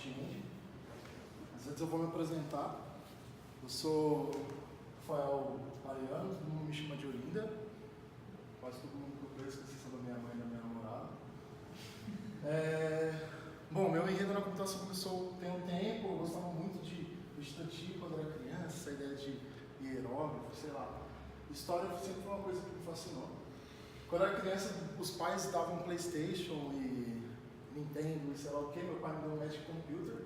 front-end. Mas antes eu vou me apresentar. Eu sou Rafael Mariano, todo mundo me chama de Olinda. Quase todo mundo que eu conheço, com exceção da minha mãe e da minha namorada. Bom, meu enredo na computação começou tem um tempo, eu gostava muito de estudante quando eu era criança, essa ideia de hierógrafo, sei lá. História sempre foi uma coisa que me fascinou. Quando eu era criança, os pais davam PlayStation e Nintendo e sei lá o que, meu pai me deu um Magic Computer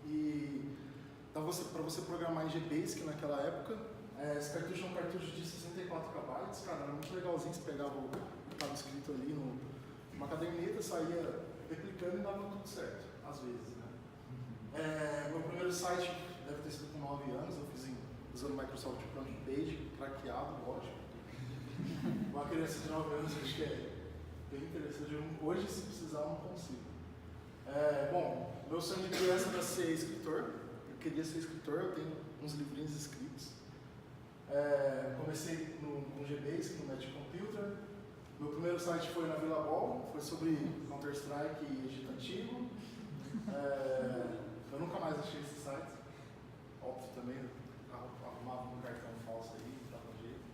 e dava para você programar em GBasic naquela época. Esse cartucho é um cartucho de 64 KB, cara, era muito legalzinho, você pegava o que estava escrito ali numa caderneta, saía replicando e dava tudo certo, às vezes, né? Meu primeiro site deve ter sido com 9 anos, eu fiz usando o Microsoft Front Page, craqueado, lógico. Uma criança de 9 anos, acho que é bem interessante. Hoje, se precisar, eu não consigo. Bom, meu sonho de criança era ser escritor. Eu queria ser escritor, eu tenho uns livrinhos escritos. Comecei com GBasic, no Magic Computer. Meu primeiro site foi na Vila Ball, foi sobre Counter-Strike e Egito Antigo. Eu nunca mais achei esse site. Óbvio também, arrumava um cartão falso aí, dava jeito.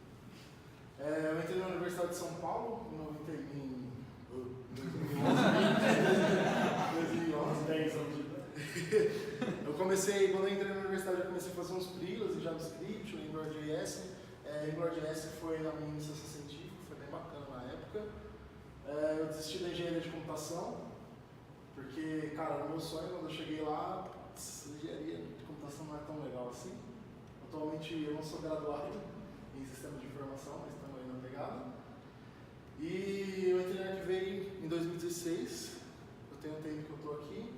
Eu entrei na Universidade de São Paulo em 2011, 10 anos de idade. Quando eu entrei na universidade, eu comecei a fazer uns freelas em JavaScript, em AngularJS. AngularJS foi na minha iniciação científica, foi bem bacana na época. Eu desisti da engenharia de computação, porque, cara, era o meu sonho quando eu cheguei lá, engenharia de computação não é tão legal assim. Atualmente eu não sou graduado em sistema de informação, mas estamos aí na pegada. E eu entrei na Arquivei em 2016, eu tenho um tempo que eu estou aqui.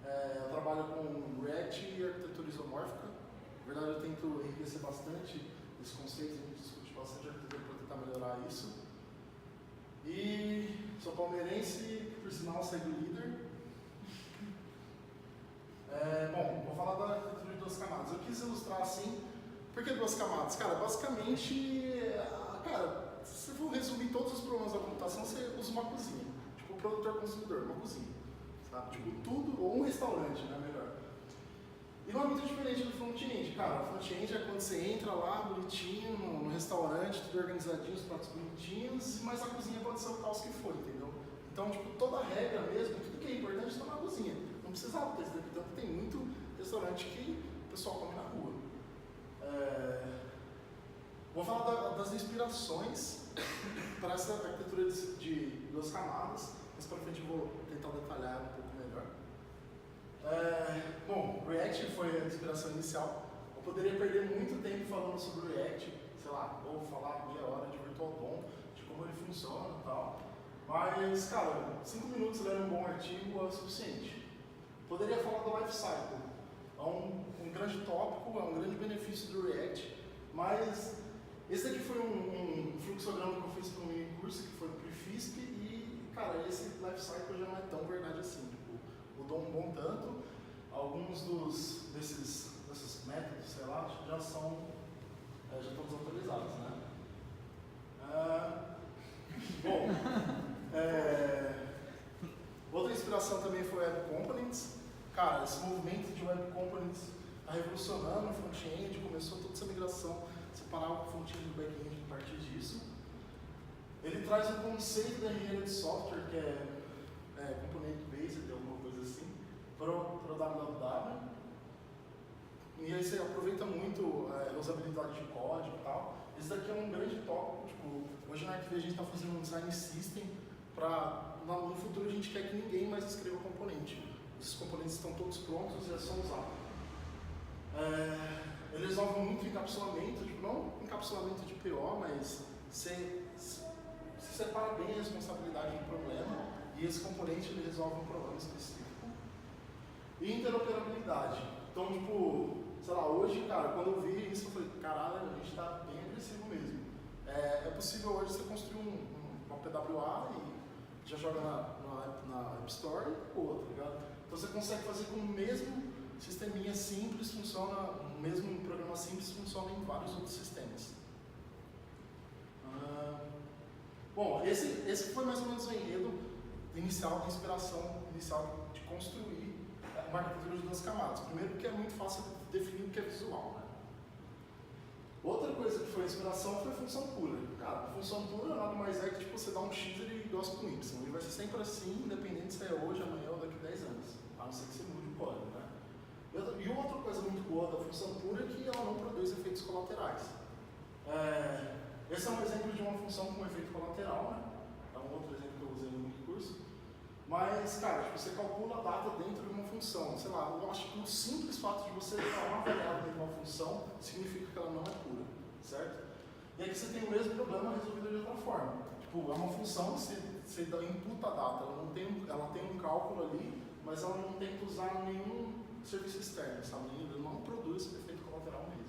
Eu trabalho com React e arquitetura isomórfica. Na verdade, eu tento enriquecer bastante esse conceito, a gente discute bastante arquitetura para tentar melhorar isso. E sou palmeirense, por sinal, segue o líder. Bom, vou falar da arquitetura de 2 camadas. Eu quis ilustrar assim, por que 2 camadas? Cara, basicamente, se você for resumir todos os problemas da computação, você usa uma cozinha. Tipo, produtor-consumidor, uma cozinha. Sabe? Tipo, tudo, ou um restaurante, né, melhor. E não é muito diferente do front-end. Cara, o front-end é quando você entra lá, bonitinho, no restaurante, tudo organizadinho, os pratos bonitinhos, mas a cozinha pode ser o caos que for, entendeu? Então, tipo, toda a regra mesmo, tudo que é importante está na cozinha. Não precisava ter esse daqui, tanto tem muito restaurante que o pessoal come na rua. Vou falar das inspirações para essa arquitetura de 2 camadas, mas para frente eu vou tentar detalhar um pouco melhor. Bom, React foi a inspiração inicial. Eu poderia perder muito tempo falando sobre o React, sei lá, ou falar meia hora de VirtualDOM, de como ele funciona e tal. Mas, cara, 5 minutos lendo um bom artigo é o suficiente. Poderia falar do Lifecycle. É um grande tópico, é um grande benefício do React, mas esse aqui foi um fluxograma que eu fiz para um mini curso, que foi para o IFISP, e, cara, esse Lifecycle já não é tão verdade assim. Tipo, mudou um bom tanto, alguns desses métodos, sei lá, já estão desatualizados, né? Bom, outra inspiração também foi Web Components. Cara, esse movimento de Web Components está revolucionando o front-end, começou toda essa migração, separar o front-end do back-end a partir disso. Ele traz um conceito da engenharia de software, que é component-based, alguma coisa assim, para o www. E aí você aproveita muito a usabilidade de código e tal. Esse daqui é um grande tópico. Tipo, hoje na Arquivei a gente está fazendo um design system para, no futuro, a gente quer que ninguém mais escreva componente. Esses componentes estão todos prontos e é só usar. Ele resolve muito encapsulamento, tipo, não encapsulamento de PO, mas você separa bem a responsabilidade do problema e esse componente ele resolve um problema específico. E interoperabilidade. Então, tipo, sei lá, hoje, cara, quando eu vi isso, eu falei, caralho, a gente está bem agressivo mesmo. É possível hoje você construir uma PWA e já joga na App Store e boa, tá ligado? Então você consegue fazer com o mesmo sisteminha simples, funciona, o mesmo programa simples funciona em vários outros sistemas. Bom, esse foi mais ou menos o enredo inicial, a inspiração inicial de construir uma arquitetura de 2 camadas. Primeiro porque é muito fácil definir o que é visual, né? Outra coisa que foi inspiração foi a função pura. Cara, a função pura nada mais é que tipo, você dá um X e ele gosta com Y. Ele vai ser sempre assim, independente se é hoje, amanhã ou daqui a 10 anos. A não ser que você mude o código, né? E outra coisa muito boa da função pura é que ela não produz efeitos colaterais. Esse é um exemplo de uma função com efeito colateral, né? É um outro exemplo que eu usei no curso. Mas, cara, tipo, você calcula a data dentro de uma função. Sei lá, eu acho que o simples fato de você dar uma variável dentro de uma função significa que ela não é pura, certo? E aqui você tem o mesmo problema resolvido de outra forma. Tipo, é uma função, você imputa a data, ela tem um cálculo ali, mas ela não tem que usar nenhum serviço externo, sabe? Ela não produz efeito colateral mesmo.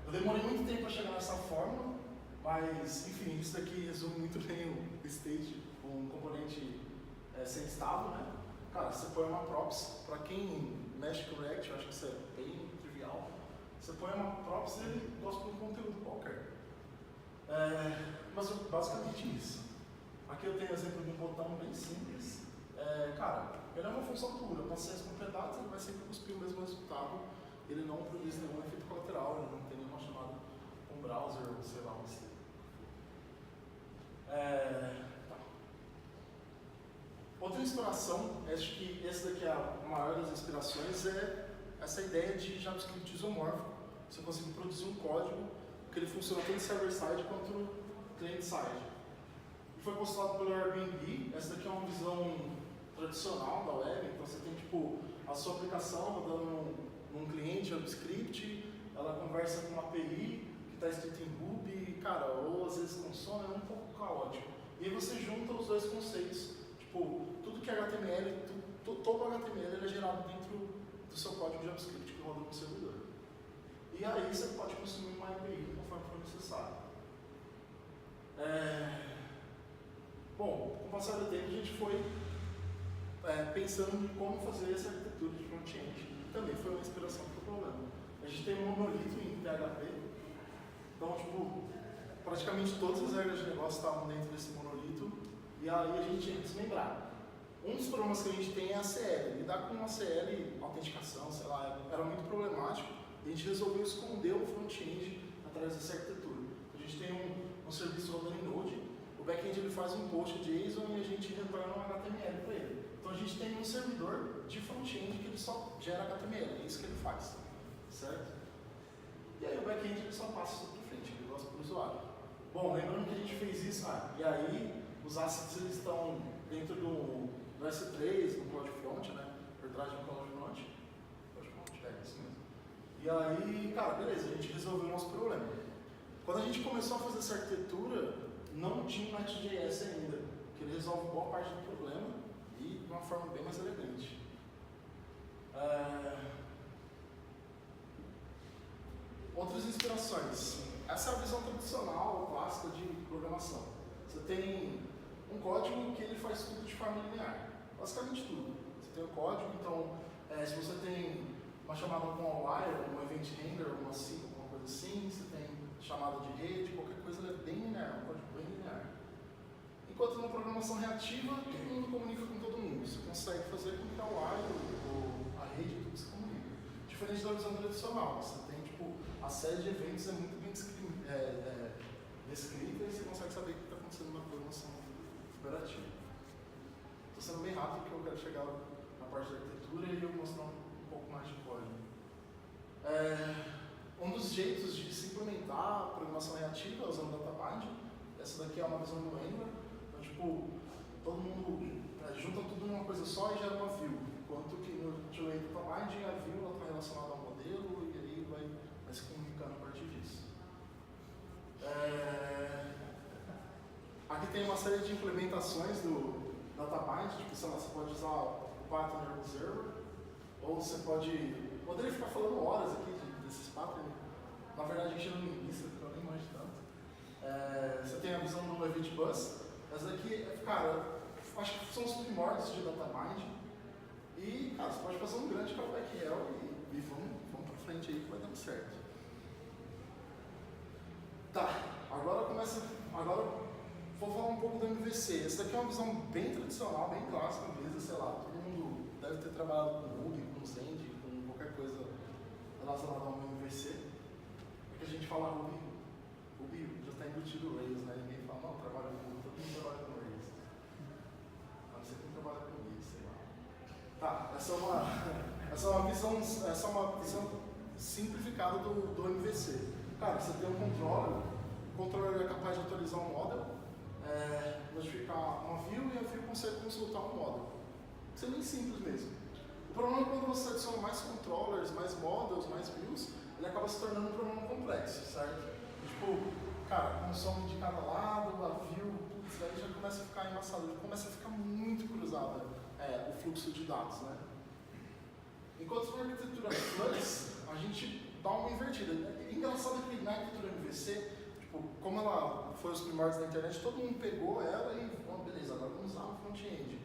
Eu demorei muito tempo para chegar nessa fórmula, mas, enfim, isso daqui resume muito bem o state, um componente semi-estável, né? Cara, você põe uma props, para quem mexe com React, eu acho que isso é bem trivial, você põe uma props e ele gosta de um conteúdo qualquer. Mas basicamente isso. Aqui eu tenho o exemplo de um botão bem simples. Cara, ele é uma função pura, eu passei as propriedades, ele vai sempre cuspir o mesmo resultado, ele não produz nenhum efeito colateral, ele não tem nenhuma chamada com browser, ou sei lá, tá. Outra inspiração, acho que essa daqui é a maior das inspirações, é essa ideia de JavaScript isomórfico. Você conseguir produzir um código que ele funciona tanto server-side quanto client-side. E foi postulado pelo Airbnb. Essa daqui é uma visão tradicional da web, então você tem tipo a sua aplicação rodando num cliente JavaScript, ela conversa com uma API que está escrita em Ruby, cara, ou às vezes funciona, é um pouco caótico. E aí você junta os dois conceitos, tipo, tudo que é HTML, todo HTML ele é gerado dentro do seu código JavaScript que roda no servidor. E aí você pode consumir uma API conforme for necessário. Bom, com o passar do tempo a gente foi pensando em como fazer essa arquitetura de front-end. Também foi uma inspiração para o problema. A gente tem um monolito em PHP, então, tipo, praticamente todas as regras de negócio estavam dentro desse monolito, e aí a gente tinha que desmembrar. Um dos problemas que a gente tem é a CL. Lidar com uma CL, autenticação, sei lá, era muito problemático, e a gente resolveu esconder o front-end através dessa arquitetura. A gente tem um serviço rodando em Node, o back-end ele faz um post JSON e a gente retorna um HTML para ele. Então a gente tem um servidor de front-end que ele só gera HTML, é isso que ele faz, certo? E aí o back-end ele só passa isso para frente, ele gosta para o usuário. Bom, lembrando que a gente fez isso, e aí os assets eles estão dentro do S3, no CloudFront, né? Por trás de um CloudFront. CloudFront, é isso mesmo. E aí, cara, beleza, a gente resolveu o nosso problema. Quando a gente começou a fazer essa arquitetura, não tinha o Next.js ainda, que ele resolve boa parte do problema e de uma forma bem mais elegante. Outras inspirações. Essa é a visão tradicional, clássica de programação. Você tem um código que ele faz tudo de forma linear. Basicamente tudo. Você tem o código, então, se você tem uma chamada com while, um event handler, alguma coisa assim, você tem chamada de rede, qualquer coisa, ele é bem linear, um código bem linear. Enquanto na programação reativa, todo mundo comunica com todo mundo. Você consegue fazer com que a while ou a rede tudo se comunique. Diferente da visão tradicional, você tem, tipo, a série de eventos é muito bem descrita e você consegue saber o que está acontecendo na programação operativa. Estou sendo bem rápido porque eu quero chegar na parte da arquitetura e eu mostrar um pouco mais de código. Um dos jeitos de se implementar a programação reativa é usando DataBind. Essa daqui é uma visão do Angular. Então, tipo, todo mundo junta tudo numa coisa só e gera uma view. Enquanto que no DataBind a view está relacionada ao modelo e aí vai se comunicando a partir disso. Aqui tem uma série de implementações do DataBind, tipo, sei lá, você pode usar o Pattern Observer, ou você poderia ficar falando horas aqui desses patterns. Na verdade, a gente não linguista, porque eu nem manjo tanto. Você tem a visão do Event Bus. Essa daqui, cara, acho que são os primórdios de DataBind. E, cara, você pode fazer um grande KPQL e vamos pra frente aí que vai dando certo. Tá, agora vou falar um pouco do MVC. Essa daqui é uma visão bem tradicional, bem clássica mesmo, sei lá, todo mundo deve ter trabalhado com Ruby, com Zend, com qualquer coisa relacionada ao MVC. Porque a gente fala Ruby já está embutido Rails, né? Ninguém fala, não, trabalha com Ruby, todo mundo trabalha com Rails. A não ser que não trabalha com Rails, sei lá. Tá, essa é uma visão simplificada do MVC. Cara, você tem um controller, o controller é capaz de atualizar um model, notificar uma view e a view consegue consultar um model. Isso é bem simples mesmo. O problema é quando você adiciona mais controllers, mais models, mais views, ele acaba se tornando um problema complexo, certo? Tipo, cara, consome de cada lado, a view, putz, aí já começa a ficar embaçado, já começa a ficar muito cruzada o fluxo de dados, né? Enquanto na arquitetura Flux, a gente dá uma invertida. É engraçado que na arquitetura MVC, tipo, como ela foi os primórdios da internet, todo mundo pegou ela e falou, beleza, agora vamos usar o front-end.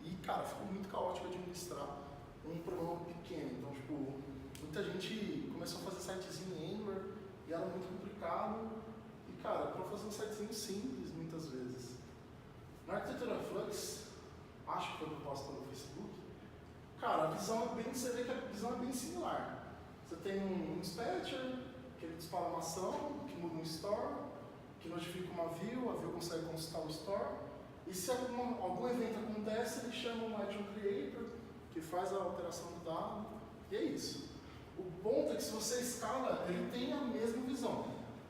E, cara, ficou muito caótico administrar um programa pequeno. Então, tipo, muita gente começou a fazer sitezinho em Angular e era muito complicado. E, cara, para fazer um sitezinho simples, muitas vezes. Na arquitetura Flux, acho que foi proposta pelo Facebook, cara, você vê que a visão é bem similar. Você tem um dispatcher, que ele dispara uma ação, que muda um store, que notifica uma view, a view consegue consultar o store, e se algum evento acontece, ele chama um action creator, que faz a alteração do dado, e é isso. O ponto é que se você escala, ele tem a mesma visão.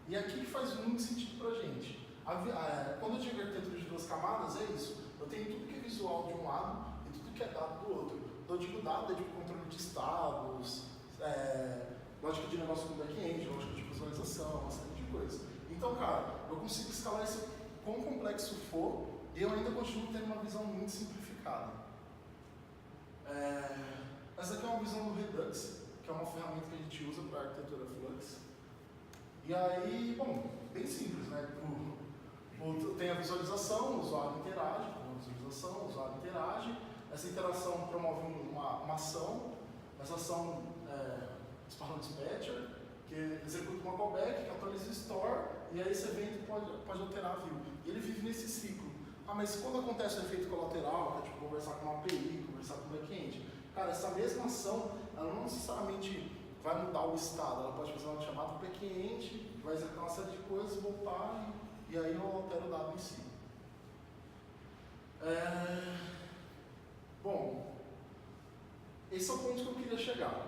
E aqui faz muito sentido pra gente. Quando eu digo arquitetura de duas camadas, é isso. Eu tenho tudo que é visual de um lado e tudo que é dado do outro. Então, eu digo dado é tipo controle de estados, lógica de negócio com back-end, lógica de visualização, uma série de coisas. Então, cara, eu consigo escalar isso quão complexo for e eu ainda continuo tendo uma visão muito simplificada. Essa aqui é uma visão do Redux, que é uma ferramenta que a gente usa para a arquitetura Flux. E aí, bom, bem simples, né? Tem a visualização, o usuário interage, o usuário interage, essa interação promove uma ação, essa ação dispara um dispatcher, que executa uma callback, que atualiza o store, e aí esse evento pode alterar a view. E ele vive nesse ciclo. Ah, mas quando acontece o efeito colateral, que é tipo conversar com uma API, conversar com o back-end, cara, essa mesma ação, ela não necessariamente vai mudar o estado, ela pode fazer uma chamada para o back-end, vai executar uma série de coisas, voltar e aí eu altero o dado em si. Bom, esse é o ponto que eu queria chegar.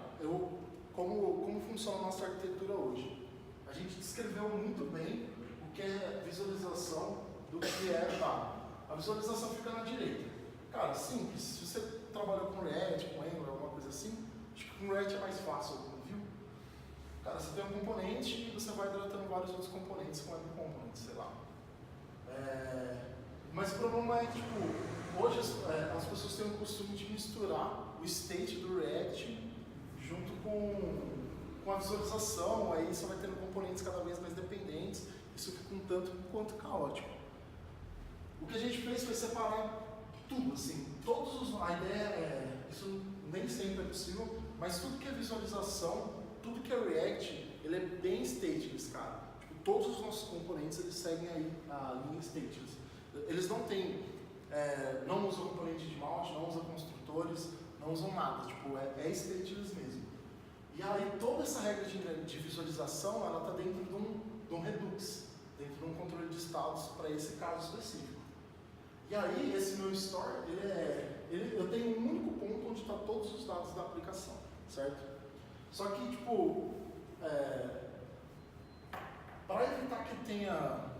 Como funciona a nossa arquitetura hoje? A gente descreveu muito bem o que é visualização do que é dado. A visualização fica na direita. Cara, simples. Se você trabalhou com React, com Angular, alguma coisa assim, acho que com React é mais fácil, viu? Cara, você tem um componente e você vai hidratando vários outros componentes com web components, sei lá. Mas o problema é que, tipo, hoje as pessoas têm o costume de misturar o state do React junto com a visualização, aí você vai tendo componentes cada vez mais dependentes, isso fica um tanto quanto caótico. O que a gente fez foi separar tudo, assim, a ideia isso nem sempre é possível, mas tudo que é visualização, tudo que é React, ele é bem stateless, cara. Tipo, todos os nossos componentes, eles seguem aí a linha stateless. Eles não têm, não usam componente de mount, não usam construtores, não usam nada, tipo, é stateless mesmo. E aí toda essa regra de visualização, ela está dentro de um Redux, dentro de um controle de estados para esse caso específico. E aí esse meu store, eu tenho um único ponto onde está todos os dados da aplicação, certo? Só que, tipo, para evitar que tenha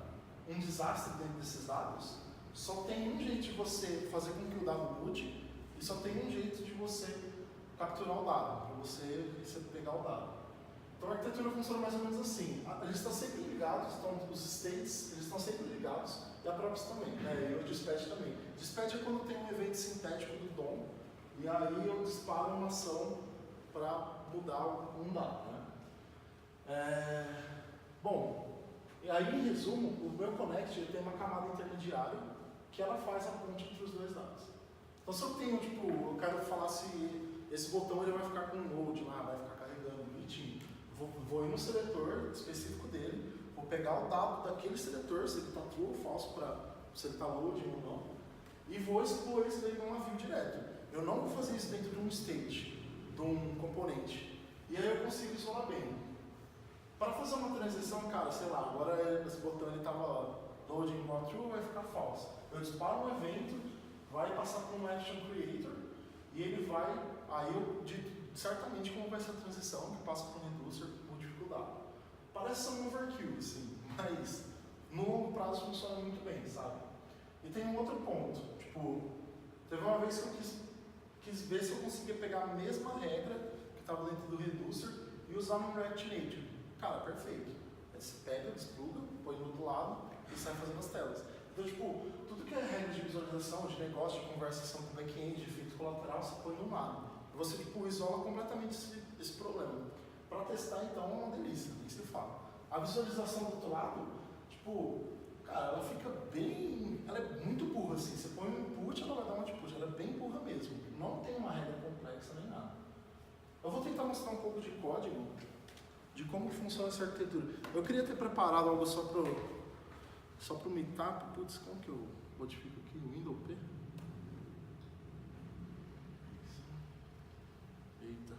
um desastre dentro desses dados, só tem um jeito de você fazer com que o dado mude e só tem um jeito de você capturar o dado, para você pegar o dado. Então a arquitetura funciona mais ou menos assim. Eles estão sempre ligados, os states, eles estão sempre ligados, e a props também, né? E o dispatch também. Dispatch é quando tem um evento sintético do DOM, e aí eu disparo uma ação para mudar um dado, né? Bom, e aí em resumo, o meu connect ele tem uma camada intermediária que ela faz a ponte entre os dois dados. Então se eu tenho, tipo, eu quero falar se esse botão ele vai ficar com um node lá, vai ficar carregando bonitinho. Vou ir no seletor específico dele, vou vou pegar o dado daquele seletor, se ele está true ou falso, se ele está loading ou não, e vou expor isso daí numa view direto. Eu não vou fazer isso dentro de um state, de um componente. E aí eu consigo isolar bem. Para fazer uma transição, cara, sei lá, agora esse botão ele estava loading igual true, vai ficar false. Eu disparo um evento, vai passar por um action creator, e ele vai, aí eu dito certamente como vai ser a transição, que passa por um reducer, modifica o dado. Parece ser um overkill, assim, mas no longo prazo funciona muito bem, sabe? E tem um outro ponto, tipo, teve uma vez que eu quis ver se eu conseguia pegar a mesma regra que estava dentro do reducer e usar no React Native. Cara, perfeito. Aí você pega, despluga, põe do outro lado e sai fazendo as telas. Então, tipo, tudo que é regra de visualização, de negócio, de conversação com back-end, de efeito colateral, você põe no nada. Você, tipo, isola completamente esse problema. Para testar, então, é uma delícia, o que você fala. A visualização do outro lado, tipo, cara, ela fica bem... Ela é muito burra, assim. Você põe um input, ela vai dar um output. Ela é bem burra mesmo. Não tem uma regra complexa nem nada. Eu vou tentar mostrar um pouco de código de como que funciona essa arquitetura. Eu queria ter preparado algo só pro meetup. Putz, como que eu modifico aqui? Windows P? Eita.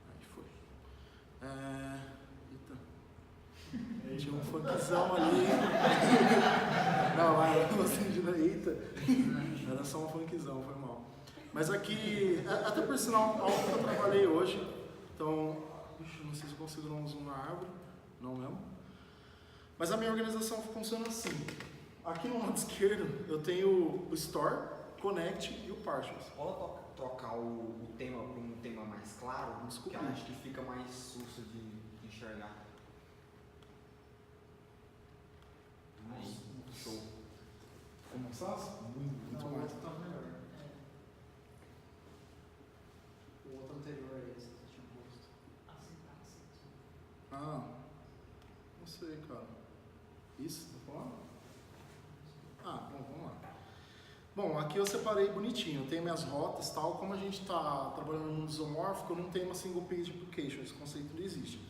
Aí foi. Eita. Tinha um funkzão ali. Não, era só um funkzão, foi mal. Mas aqui, até por sinal, algo que eu trabalhei hoje, então, não sei se eu consigo dar um zoom na árvore, não mesmo. Mas a minha organização funciona assim. Aqui no lado esquerdo, eu tenho o Store, Connect e o Partials. Rola trocar o tema para um tema mais claro, Desculpa. que eu acho que fica mais susto de enxergar. Aí, show. Como faz? Muito mais. Tá melhor. O outro anterior a esse que você tinha posto. Ah, não sei, cara. Isso, tá falando? Ah, bom, vamos lá. Bom, aqui eu separei bonitinho, eu tenho minhas rotas e tal. Como a gente está trabalhando no isomórfico, eu não tenho uma single page application, esse conceito não existe.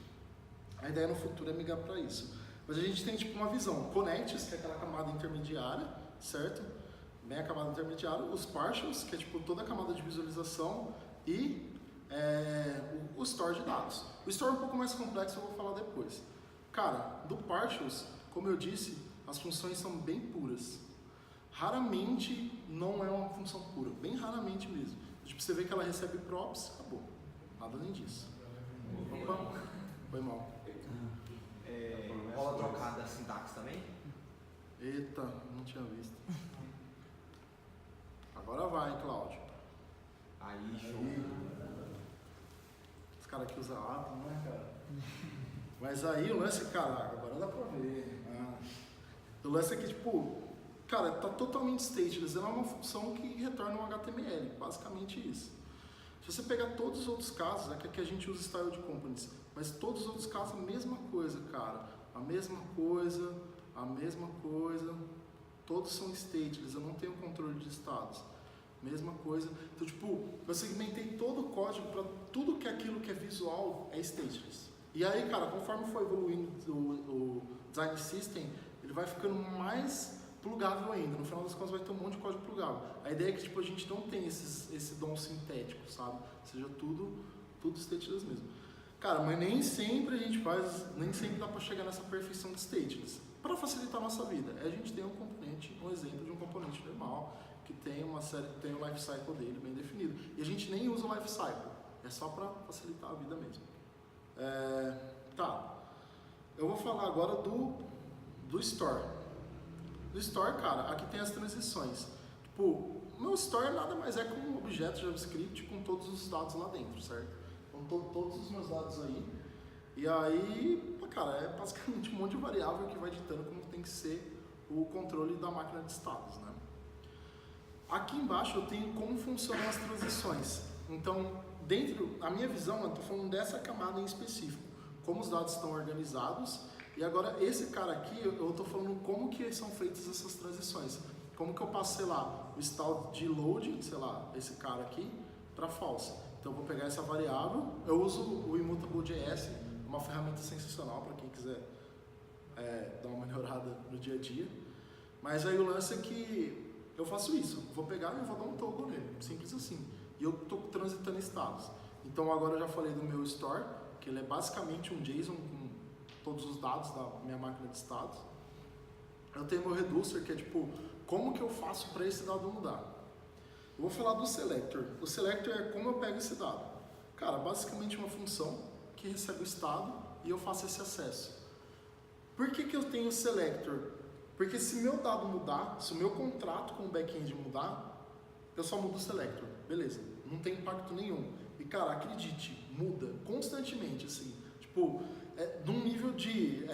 A ideia no futuro é migrar para isso. Mas a gente tem tipo uma visão, connects, que é aquela camada intermediária, certo? Bem a camada intermediária, os partials, que é tipo toda a camada de visualização, e o store de dados. O store é um pouco mais complexo, eu vou falar depois. Cara, do partials, como eu disse, as funções são bem puras. Raramente não é uma função pura, bem raramente mesmo. Tipo, você vê que ela recebe props, acabou. Nada além disso. Opa, foi mal. Rola trocada da sintaxe também? Eita, não tinha visto. Agora vai, Cláudio. Aí, show. Os caras que usam Atom, né, cara? Mas aí o lance, cara, agora dá pra ver. O lance é que, tipo, cara, tá totalmente stateless. Ela é uma função que retorna um HTML, basicamente isso. Se você pegar todos os outros casos, é que aqui a gente usa style de components, mas todos os outros casos a mesma coisa, cara. A mesma coisa, todos são stateless, eu não tenho controle de estados. Mesma coisa. Então, tipo, eu segmentei todo o código para tudo que aquilo que é visual é stateless. E aí, cara, conforme for evoluindo o design system, ele vai ficando mais plugável ainda. No final das contas vai ter um monte de código plugável. A ideia é que tipo, a gente não tem esse dom sintético, sabe? Seja tudo stateless mesmo. Cara, mas nem sempre a gente nem sempre dá para chegar nessa perfeição de stateless. Para facilitar a nossa vida, a gente tem um exemplo de um componente normal, que tem o life cycle dele bem definido. E a gente nem usa o life cycle, é só para facilitar a vida mesmo. Tá, eu vou falar agora do Store. Do Store, cara, aqui tem as transições. Tipo, o meu Store nada mais é que um objeto JavaScript com todos os dados lá dentro, certo? Então, todos os meus dados aí. E aí, cara, é basicamente um monte de variável que vai ditando como tem que ser o controle da máquina de estados, né? Aqui embaixo eu tenho como funcionam as transições. Então, a minha visão, eu estou falando dessa camada em específico, como os dados estão organizados. E agora, esse cara aqui, eu estou falando como que são feitas essas transições. como que eu passo, sei lá, o estado de loading, sei lá, esse cara aqui, para false. Então eu vou pegar essa variável, eu uso o Immutable.js, uma ferramenta sensacional para quem quiser dar uma melhorada no dia a dia. Mas aí o lance é que eu faço isso, vou pegar e vou dar um toggle nele, simples assim. E eu estou transitando estados. Então agora eu já falei do meu store, que ele é basicamente um JSON com todos os dados da minha máquina de estados. Eu tenho meu reducer, que é tipo, como que eu faço para esse dado mudar? Eu vou falar do selector. O selector é como eu pego esse dado. Cara, basicamente uma função que recebe o estado e eu faço esse acesso. Por que eu tenho o selector? Porque se meu dado mudar, se o meu contrato com o back-end mudar, eu só mudo o selector. Beleza, não tem impacto nenhum. E cara, acredite, muda constantemente, assim. Tipo, num nível de...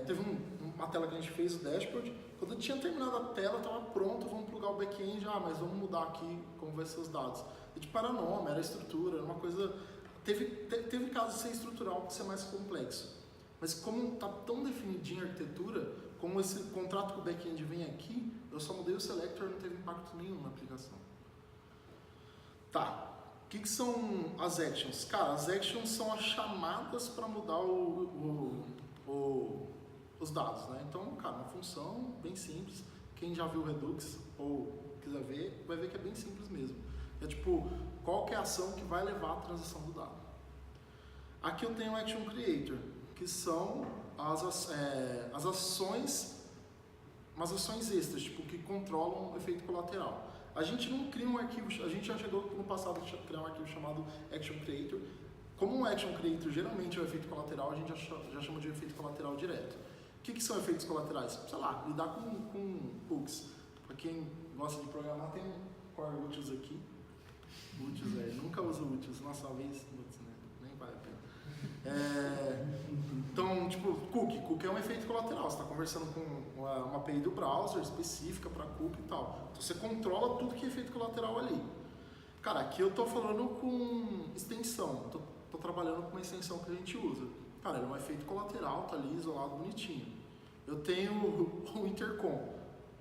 teve uma tela que a gente fez, o dashboard. Quando eu tinha terminado a tela, estava pronto, vamos plugar o back-end. Mas vamos mudar aqui como vai ser os dados. E tipo, era nome, era estrutura, era uma coisa... Teve casos de ser estrutural, de ser mais complexo. Mas como está tão definidinha a arquitetura, como esse contrato com o back-end vem aqui, eu só mudei o selector, não teve impacto nenhum na aplicação. Tá, o que são as actions? Cara, as actions são as chamadas para mudar os dados, né? Então, cara, uma função bem simples. Quem já viu o Redux ou quiser ver, vai ver que é bem simples mesmo. É tipo, qual que é a ação que vai levar à transição do dado. Aqui eu tenho o Action Creator, que são as ações, umas ações extras, tipo, que controlam o efeito colateral. A gente não cria um arquivo, a gente já chegou no passado a criar um arquivo chamado Action Creator. Como um Action Creator geralmente é o efeito colateral, a gente já chama de efeito colateral direto. O que são efeitos colaterais? Sei lá, lidar com bugs. Para quem gosta de programar, tem um core utils aqui. Utils, nunca uso utils, nossa, uma vez, né? Nem vale a pena. Então, tipo, cookie é um efeito colateral. Você está conversando com uma API do browser específica para cookie e tal. Então você controla tudo que é efeito colateral ali. Cara, aqui eu estou falando com extensão. Estou trabalhando com uma extensão que a gente usa. Cara, ele é um efeito colateral, tá ali isolado, bonitinho. Eu tenho o intercom.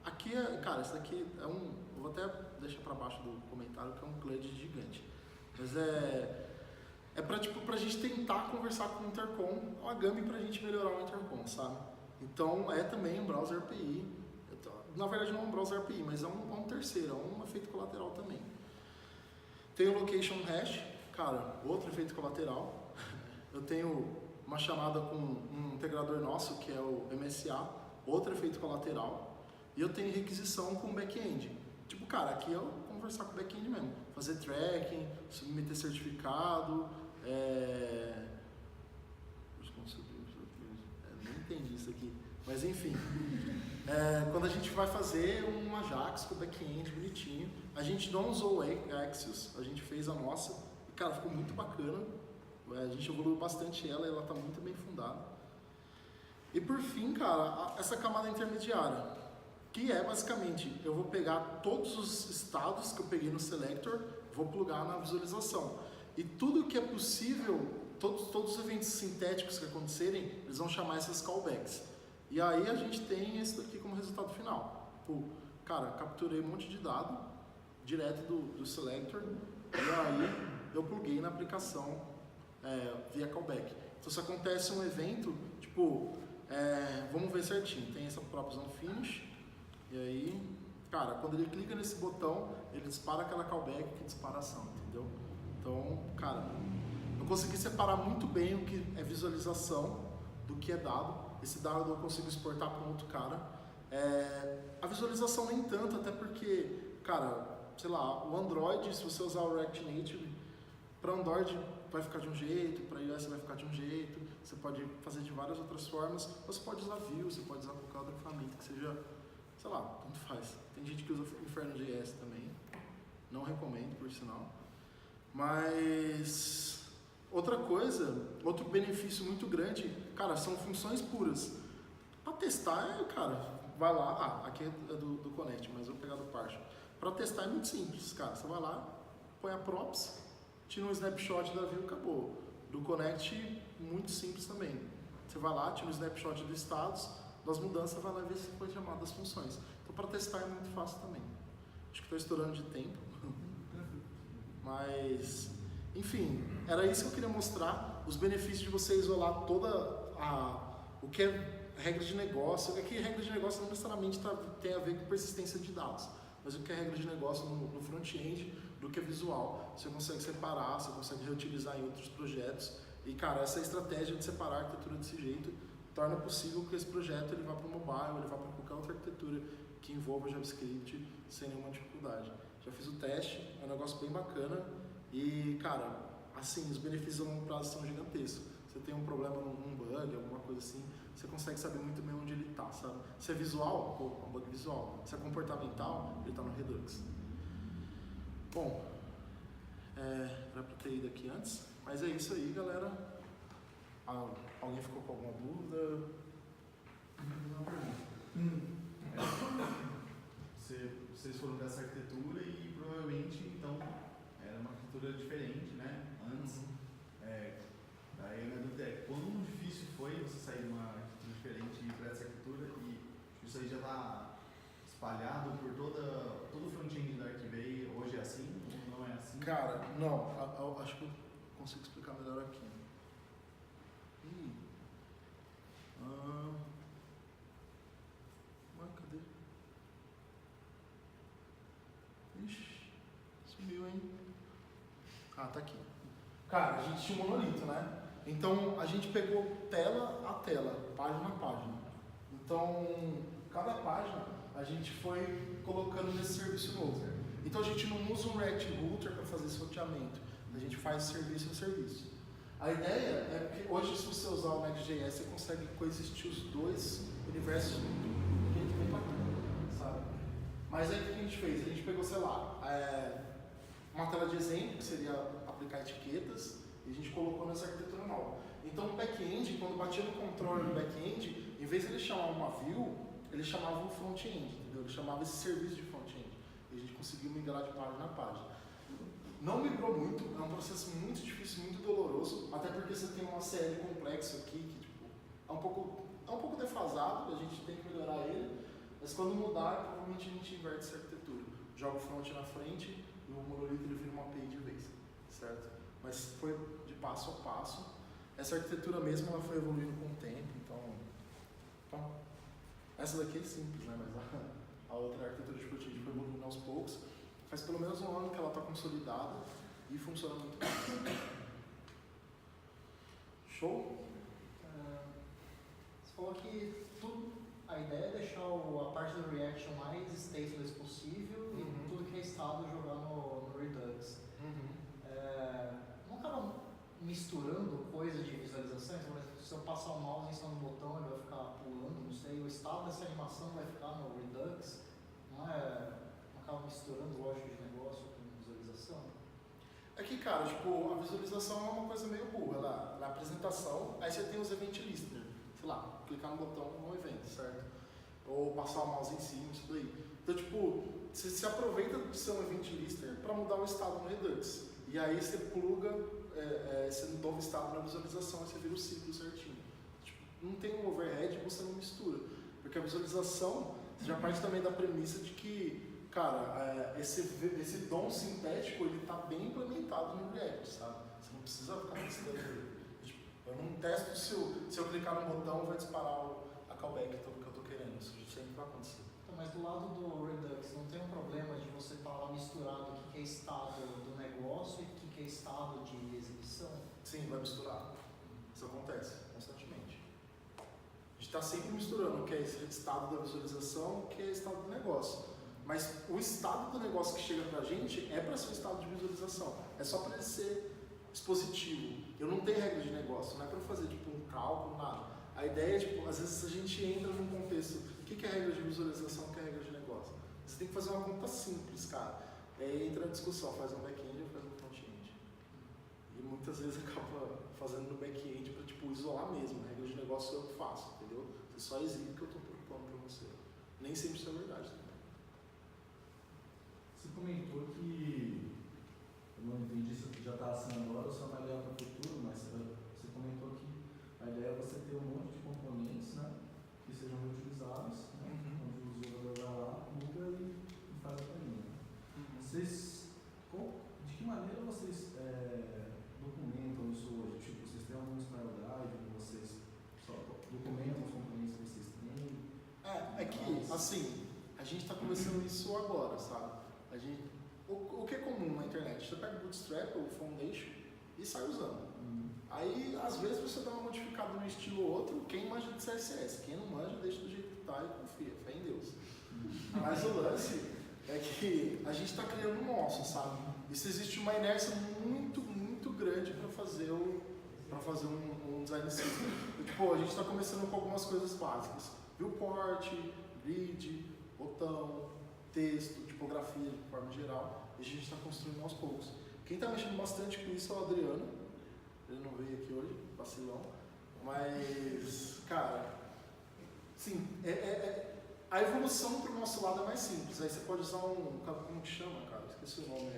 Aqui, cara, esse daqui é um... Eu vou até deixar para baixo do comentário que é um CLUD gigante. Mas pra, tipo, pra gente tentar conversar com o intercom, uma GAMI pra gente melhorar o intercom, sabe? Então, é também um browser API. Na verdade, não é um browser API, mas é um terceiro, é um efeito colateral também. Tem o location hash, cara, outro efeito colateral. Eu tenho uma chamada com um integrador nosso, que é o MSA, outro efeito colateral. E eu tenho requisição com o back-end. Tipo, cara, aqui é eu conversar com o back-end mesmo. Fazer tracking, submeter certificado. Nem entendi isso aqui. Mas enfim. Quando a gente vai fazer um Ajax com o back-end bonitinho, a gente não usou o Axios, a gente fez a nossa. E, cara, ficou muito bacana. A gente evoluiu bastante ela e ela está muito bem fundada. E por fim, cara, essa camada intermediária, que é basicamente, eu vou pegar todos os estados que eu peguei no selector, vou plugar na visualização. E tudo que é possível, todos os eventos sintéticos que acontecerem, eles vão chamar essas callbacks. E aí a gente tem esse daqui como resultado final. Pô, cara, capturei um monte de dado direto do selector e aí eu pluguei na aplicação via callback. Então se acontece um evento, tipo, vamos ver certinho, tem essa proposition finish, e aí, cara, quando ele clica nesse botão, ele dispara aquela callback que dispara a ação, entendeu? Então, cara, eu consegui separar muito bem o que é visualização do que é dado. Esse dado eu consigo exportar para um outro cara. A visualização nem tanto, até porque, cara, sei lá, o Android, se você usar o React Native, para Android vai ficar de um jeito, para iOS vai ficar de um jeito, você pode fazer de várias outras formas, você pode usar Vue, você pode usar qualquer outra ferramenta que seja, sei lá, tanto faz. Tem gente que usa Inferno.js também, não recomendo, por sinal. Mas outra coisa, outro benefício muito grande, cara, são funções puras. Para testar, cara, vai lá, aqui é do Connect, mas eu vou pegar do Partial. Para testar é muito simples, cara, você vai lá, põe a props, tira um snapshot da view e acabou. Do Connect, muito simples também. Você vai lá, tira um snapshot dos estados, das mudanças, vai lá ver se foi chamado as funções. Então for para testar é muito fácil também. Acho que estou estourando de tempo. Mas, enfim, era isso que eu queria mostrar, os benefícios de você isolar o que é regra de negócio. É que regra de negócio não necessariamente tem a ver com persistência de dados, mas o que é regra de negócio no front-end do que é visual. Você consegue separar, você consegue reutilizar em outros projetos. E, cara, essa estratégia de separar a arquitetura desse jeito torna possível que esse projeto ele vá para o mobile, ele vá para qualquer outra arquitetura que envolva JavaScript sem nenhuma dificuldade. Já fiz o teste, é um negócio bem bacana e, cara, assim, os benefícios a longo prazo são gigantescos. Você tem um problema num bug, alguma coisa assim, você consegue saber muito bem onde ele está, sabe? Se é visual, pô, é um bug visual. Se é comportamental, ele está no Redux. Bom, era para ter ido aqui antes, mas é isso aí, galera. Alguém ficou com alguma dúvida? Uma pergunta. Vocês foram para essa arquitetura e provavelmente, então, era uma arquitetura diferente, né? Antes. Daí a minha dúvida é, quão difícil foi você sair de uma arquitetura diferente e ir para essa arquitetura e isso aí já está espalhado por todo o front-end da Archibay, hoje é assim ou não é assim? Cara, não, acho que eu consigo explicar melhor aqui. Cadê? Ixi, sumiu, hein? Tá aqui. Cara, a gente tinha um monolito, né? Então a gente pegou tela a tela, página a página. Então, cada página a gente foi colocando nesse serviço novo. Então a gente não usa um React Router para fazer esse roteamento, a gente faz serviço a serviço. A ideia é que hoje, se você usar o Next.js, você consegue coexistir os dois universos muito bem bacana, sabe? Mas aí o que a gente fez? A gente pegou, sei lá, uma tela de exemplo, que seria aplicar etiquetas, e a gente colocou nessa arquitetura nova. Então o back-end, quando batia no controle do back-end, em vez de ele chamar uma view, ele chamava um front-end, entendeu? Ele chamava esse serviço de front-end. E a gente conseguiu migrar de página a página. Não migrou muito, é um processo muito difícil, muito doloroso, até porque você tem um ACL complexo aqui, que tipo, é um pouco defasado, a gente tem que melhorar ele, mas quando mudar, provavelmente a gente inverte essa arquitetura. Joga o front na frente e o monolito ele vira uma API de vez, certo? Mas foi de passo a passo. Essa arquitetura mesmo ela foi evoluindo com o tempo, então essa daqui é simples, né? Mas a outra arquitetura de front-end foi evoluindo aos poucos. Faz pelo menos um ano que ela está consolidada e funciona muito bem. Show? Você falou que a ideia é deixar a parte do React o mais stateless possível e tudo que é estado jogar no Redux. Não acaba misturando coisa de visualizações? Por exemplo, se eu passar o mouse em cima do botão, ele vai ficar pulando, não sei, o estado dessa animação vai ficar no Redux? Não acaba misturando lógica de negócio com visualização? É que, cara, tipo, a visualização é uma coisa meio burra. Na apresentação, aí você tem os event listener, sei lá, clicar no botão no evento, certo? Ou passar o mouse em cima, isso daí. Então, tipo, você se aproveita de ser um event listener para mudar o estado no Redux. E aí você pluga esse novo estado na visualização e você vira o ciclo certinho. Tipo, não tem um overhead, você não mistura. Porque a visualização já parte também da premissa de que, cara, esse DOM sintético ele está bem implementado no React, sabe? Você não precisa ficar testando ele. Tipo, eu não testo se eu clicar no botão vai disparar a callback que eu estou querendo. Isso sempre vai acontecer. Então, mas do lado do Redux não tem um problema de você estar lá misturado o que é estado do negócio e o que é estado de exibição? Sim, vai misturar. Isso acontece constantemente. A gente está sempre misturando o que é esse estado da visualização e o que é estado do negócio. Mas o estado do negócio que chega pra gente é para ser o estado de visualização. É só para ele ser expositivo. Eu não tenho regra de negócio, não é para fazer tipo um cálculo, nada. A ideia é, tipo, às vezes a gente entra num contexto, o que é regra de visualização, o que é regra de negócio? Você tem que fazer uma conta simples, cara. Aí entra na discussão, faz um back-end ou faz um front-end. E muitas vezes acaba fazendo no back-end para tipo, isolar mesmo. A regra de negócio eu faço, entendeu? Você só exibe o que eu estou propondo para você. Nem sempre isso é verdade também. Você comentou que, eu não entendi se já está assim agora ou se é uma ideia para o futuro, mas você comentou que a ideia é você ter um monte de componentes, né, que sejam reutilizados, né, onde o usuário vai lá assim, a gente está começando isso agora, sabe? O que é comum na internet? Você pega o Bootstrap ou o Foundation e sai usando. Aí, às vezes, você dá uma modificada no estilo ou outro, quem manja de CSS, quem não manja, deixa do jeito que tá e confia, fé em Deus. Mas o lance é que a gente está criando o nosso, sabe? Isso existe uma inércia muito, muito grande para fazer um design system. Tipo, a gente está começando com algumas coisas básicas. Viewport, grid, botão, texto, tipografia de forma geral. E a gente está construindo aos poucos. Quem está mexendo bastante com isso é o Adriano. Ele não veio aqui hoje, vacilão. Mas, cara, sim, a evolução para o nosso lado é mais simples. Aí você pode usar como que chama, cara? Esqueci o nome,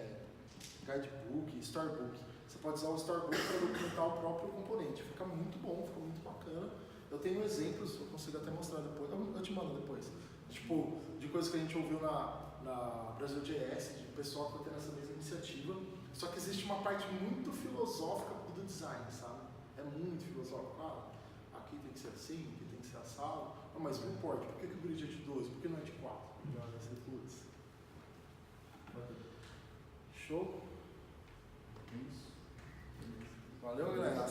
guidebook, storybook. Você pode usar o storybook para documentar o próprio componente. Fica muito bom, fica muito bacana. Eu tenho exemplos, eu consigo até mostrar depois. Eu te mando depois. Tipo, de coisas que a gente ouviu na Brasil.js, de pessoal que está tendo essa mesma iniciativa. Só que existe uma parte muito filosófica do design, sabe? É muito filosófico. Aqui tem que ser assim, aqui tem que ser assado. Mas não importa, por que o grid é de 12? Por que não é de 4? Putz. Show? Isso. Valeu, galera.